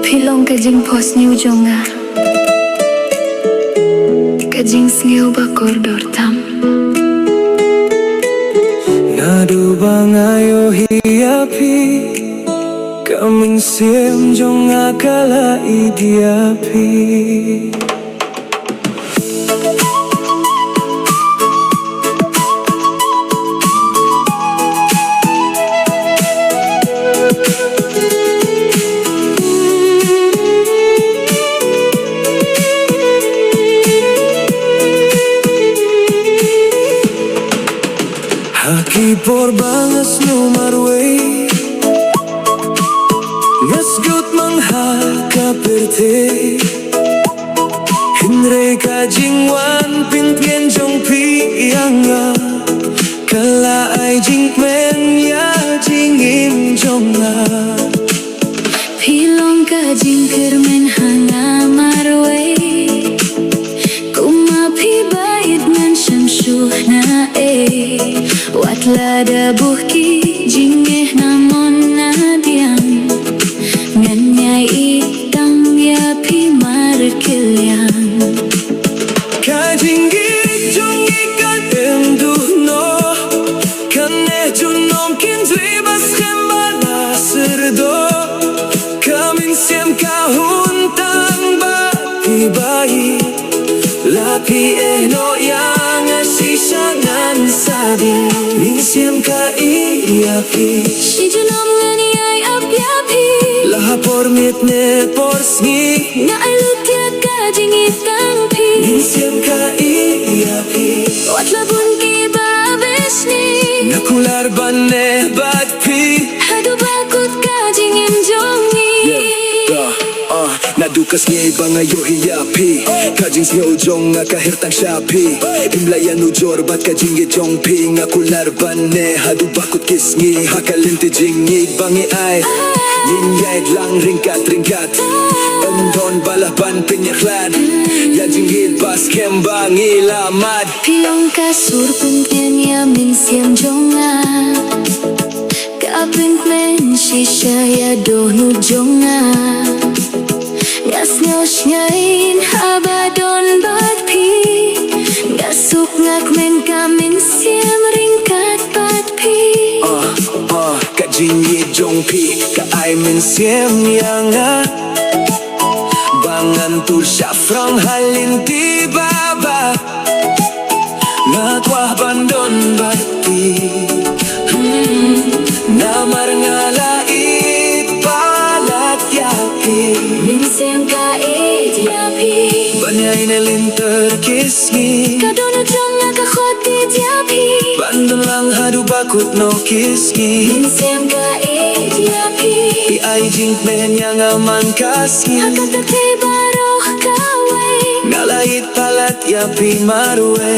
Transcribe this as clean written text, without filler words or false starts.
Pilong kajing pos ni ujonga, kajing sngeu bakor dortam. Nadu bangayo hiapi, kaming siem jonga kala idiapi. Haki por bangas no marway, ngasgut manghaka perte. Hinre kajingwan pintgen jong piyanga, kala ay jingmen ya jingim jonga. Pilong kajing kermen hanga marway, kumapi bait man syamsuh na watla da buhki jingeh namon na diam, nganyai itang ya pi markelian. Kajingi jongi kadem duhno, kane junom kindri bas khembala serdo. Kamin siem kahuntang bati bayi, lapi eno yang asisangan sabi. Min siem ka iapi, Si junom ngani ay api-api, lahapor mitne porsngi. na ay lutya kajing itang pi. Min siem ka iapi, Watla bunki babesni, nakular banne batpi. hadu bakut kajing imjongi. Nadukas ngay bangayo hiyapi, kajing snyo jong nga kahirtang shapi. Imlayan ujor bat kajing jong pi, nga kular banne hadu bakut kisngi. Hakalinti jingi bangi ay, ninyay lang ringkat. Endon balaban pinyaklan, ya jingil bas kembangi lamad. Pilong kasur pungken ya min siem jonga, kaping men shisha ya dohnu jonga. Ngas nyain abadon batpi, ngasuk ngak men kamin siem ringkat batpi. Kajing jong pi, ka ay min siem yanga. Bangan tu syafrang halin ti baba, ngatwah bandon bati. Namar ngalait palat yapi, Min siem ka idiapi, banyay na linter kisgi. kadono jonga ka khoti diapi. Bandon lang hadu bakut no kisgi. Min siem ka idiapi, Pi ay jing men yang aman kasgi. hakatati baroh kaway. Ngalait palat yapi marwe.